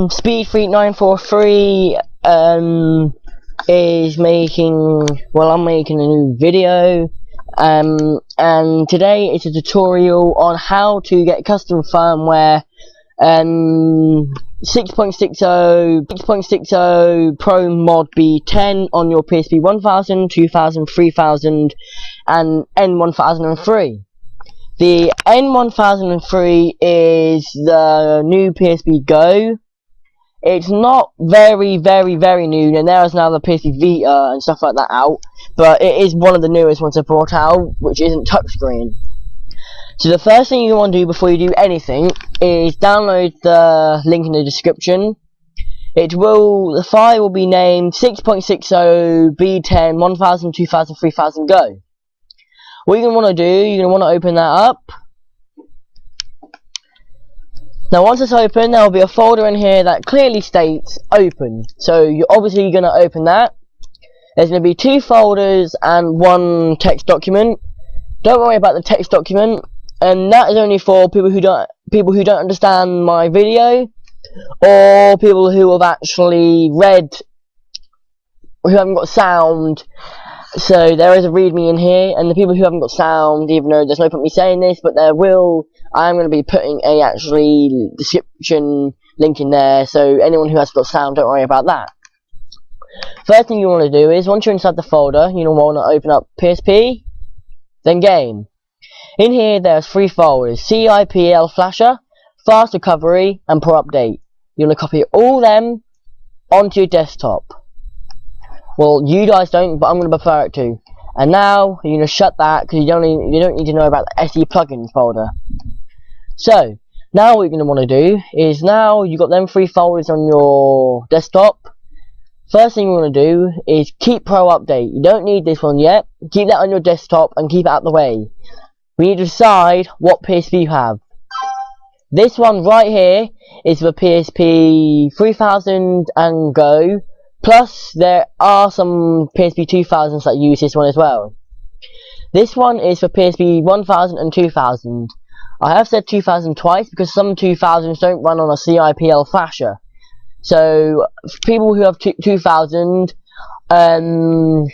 Speed3943 is making, well, I'm making a new video, and today it's a tutorial on how to get custom firmware 6.60 Pro Mod B10 on your PSP 1000, 2000, 3000 and N1003. The N1003 is the new PSP Go. It's not very new, and there is now the PSP Vita and stuff like that out, but it is one of the newest ones I brought out, which isn't touchscreen. So the first thing you want to do before you do anything is download the link in the description. The file will be named 6.60 B10 1000, 2000, 3000 Go. What you're going to want to do, you're going to want to open that up. Now once it's open, there will be a folder in here that clearly states open. So you're obviously going to open that. There's going to be 2 folders and 1 text document. Don't worry about the text document, and that is only for people who don't understand my video, or people who have actually read, who haven't got sound. So there is a readme in here, and the people who haven't got sound, even though there's no point me saying this, but I'm going to be putting a actually description link in there, so anyone who has got sound, don't worry about that. First thing you want to do is, once you're inside the folder, you want to open up PSP, then Game. In here there's 3 folders: CIPL Flasher, Fast Recovery and Pro Update. You want to copy all them onto your desktop. Well, you guys don't, but I'm going to prefer it to. And now you're going to shut that, because you don't need to know about the SE plugins folder. So now what you're going to want to do is, now you've got them 3 folders on your desktop. First thing you want to do is keep Pro Update. You don't need this one yet. Keep that on your desktop and keep it out of the way. We need to decide what PSP you have. This one right here is for PSP 3000 and Go. Plus, there are some PSP 2000s that use this one as well. This one is for PSP 1000 and 2000. I have said 2000 twice because some 2000s don't run on a CIPL flasher. So, for people who have 2000,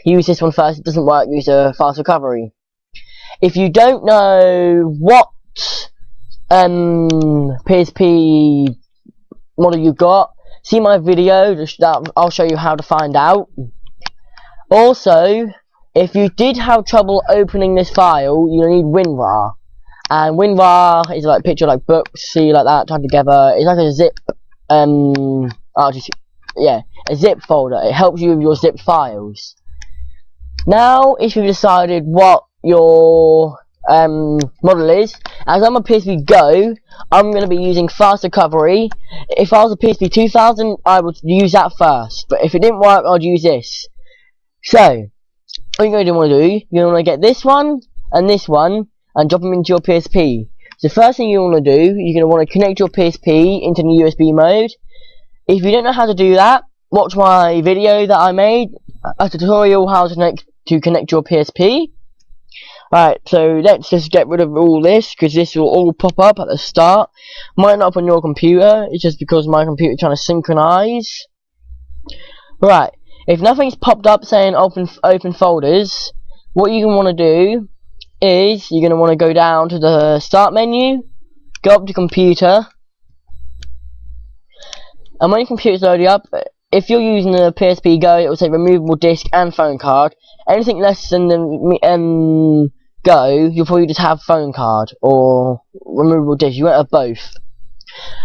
use this one first. If it doesn't work, use a fast recovery. If you don't know what PSP model you got, see my video, I'll show you how to find out. Also, if you did have trouble opening this file, you need WinRAR. And WinRAR is like picture like books, see, like that, tied together. It's like a zip, a zip folder. It helps you with your zip files. Now, if you've decided what your model is, as I'm a PSP Go, I'm going to be using fast recovery. If I was a PSP 2000, I would use that first, but if it didn't work, I'd use this. So what you're going to want to do, you're going to get this one and drop them into your PSP. So first thing you want to do, you're going to want to connect your PSP into the USB mode. If you don't know how to do that, watch my video that I made, a tutorial how to connect your PSP. Right, so let's just get rid of all this, because this will all pop up at the start. Might not on your computer, it's just because my computer is trying to synchronize. Right, if nothing's popped up saying open folders, what you're going to want to do is, you're going to want to go down to the start menu, go up to computer, and when your computer's loaded up, if you're using the PSP Go, it will say removable disc and phone card. Anything less than the Go, you'll probably just have phone card or removable disc. You won't have both.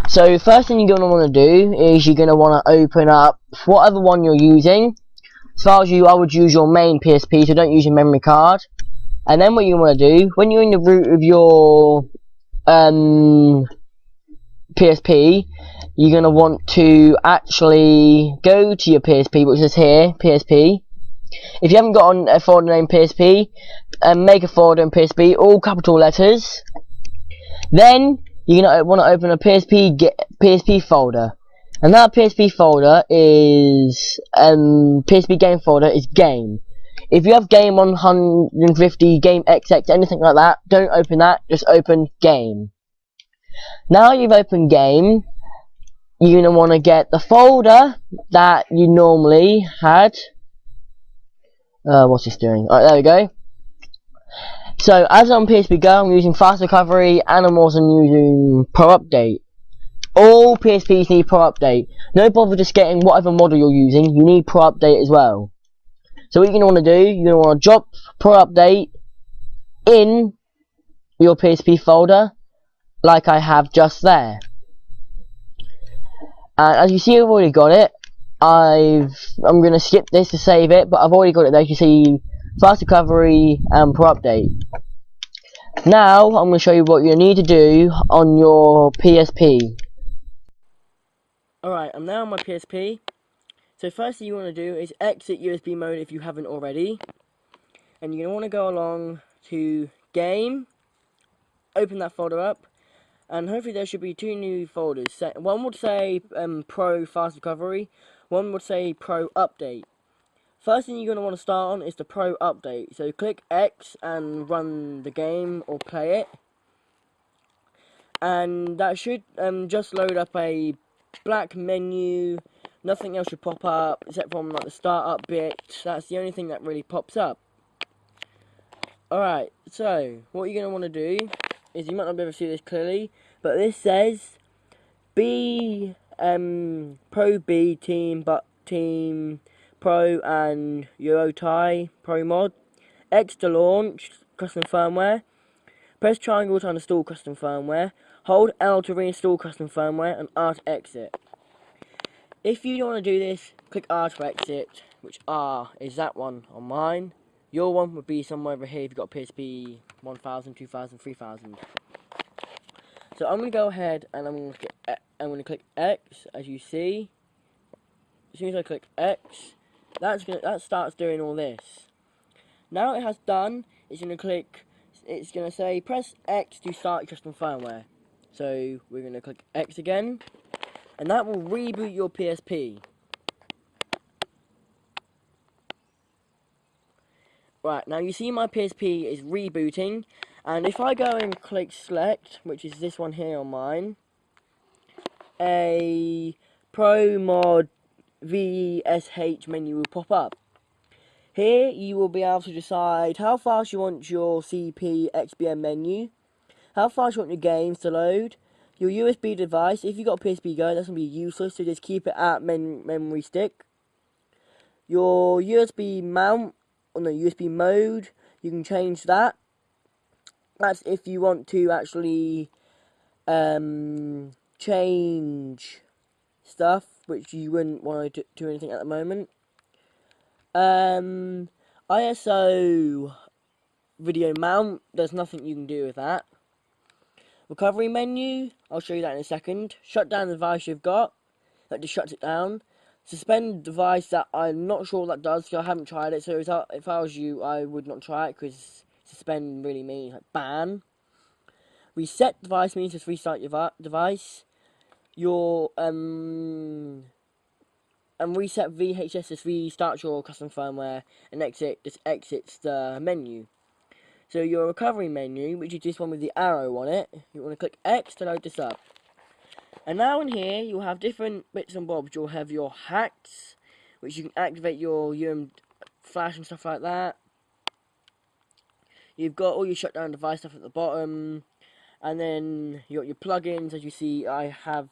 So first thing you're going to want to do is, you're going to want to open up whatever one you're using. As far as you, I would use your main PSP, so don't use your memory card. And then what you want to do, when you're in the root of your PSP, you're going to want to actually go to your PSP, which is here, PSP. If you haven't got a folder named PSP, make a folder in PSP, all capital letters. Then you're going to want to open a PSP folder, and that PSP folder is PSP game folder is Game. If you have Game 150, Game XX, anything like that, don't open that. Just open Game. Now you've opened Game, you're going to want to get the folder that you normally had. What's this doing? Alright, there we go. So, as on PSP Go, I'm using Fast Recovery, and I'm also using Pro Update. All PSPs need Pro Update. No bother just getting whatever model you're using, you need Pro Update as well. So what you're going to want to do, you're going to want to drop Pro Update in your PSP folder, like I have just there. And as you see, I've already got it. I'm going to skip this to save it, but I've already got it there. You see Fast Recovery and Pro Update. Now, I'm going to show you what you need to do on your PSP. Alright, I'm now on my PSP. So first thing you want to do is exit USB mode if you haven't already. And you're going to want to go along to Game, open that folder up, and hopefully there should be two new folders. One would say Pro Fast Recovery, one would say Pro Update. First thing you're going to want to start on is the Pro Update. So click X and run the game or play it. And that should just load up a black menu. Nothing else should pop up except from like the startup bit. That's the only thing that really pops up. Alright, so what you're going to want to do is, you might not be able to see this clearly, but this says B Pro B Team Pro and Euro Tie Pro Mod. X to launch custom firmware. Press triangle to uninstall custom firmware. Hold L to reinstall custom firmware, and R to exit. If you don't want to do this, click R to exit, which R is that one on mine. Your one would be somewhere over here if you've got PSP 1000, 2000, 3000. So I'm going to go ahead and I'm going to click X, as you see. As soon as I click X, that starts doing all this. Now it has done, it's going to say press X to start custom firmware. So we're going to click X again, and that will reboot your PSP. Right, now you see my PSP is rebooting, and if I go and click select, which is this one here on mine, a Pro Mod VSH menu will pop up. Here you will be able to decide how fast you want your CP XBM menu, how fast you want your games to load, your USB device. If you've got a PSP Go, that's going to be useless, so just keep it at memory stick. Your USB mount, or no, USB mode, you can change that. That's if you want to actually change stuff, which you wouldn't want to do anything at the moment. ISO video mount, there's nothing you can do with that. Recovery menu, I'll show you that in a second. Shut down the device you've got, that just shuts it down. Suspend device, that I'm not sure what that does, because I haven't tried it, so if I was you, I would not try it, because suspend really means like ban. Reset device means just restart your device. Your and reset VHS just restarts your custom firmware, and exit just exits the menu. So your recovery menu, which is this one with the arrow on it, you want to click X to load this up. And now in here, you'll have different bits and bobs. You'll have your hacks, which you can activate your flash and stuff like that. You've got all your shutdown device stuff at the bottom. And then you got your plugins. As you see, I have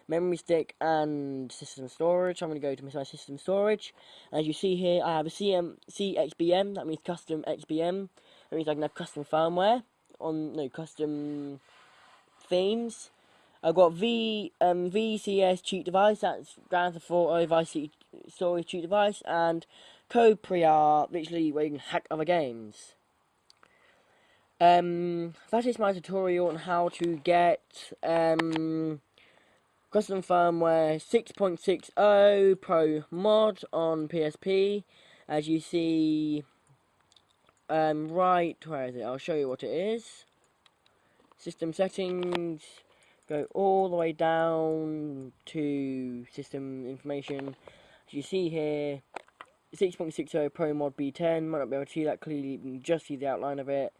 memory stick and system storage. I'm going to go to my system storage. As you see here, I have a CXBM. That means custom XBM. That means I can have custom firmware custom themes. I've got VCS cheat device. That's Grand Theft Auto Vice City storage cheat device, and Code Pre-R, literally where you can hack other games. That is my tutorial on how to get custom firmware 6.60 Pro Mod on PSP. As you see, right, where is it? I'll show you what it is. System settings, go all the way down to system information. As you see here, 6.60 Pro Mod b10. Might not be able to see that clearly, you can just see the outline of it.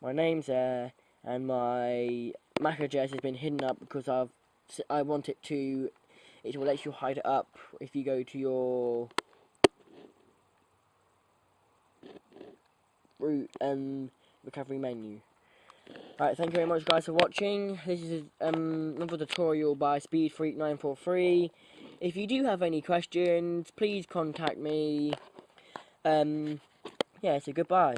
My name's there, and my MAC address has been hidden up because I want it to it will let you hide it up if you go to your root recovery menu. Alright, thank you very much guys for watching. This is another tutorial by SpeedFreak943. If you do have any questions, please contact me. Yeah, so goodbye.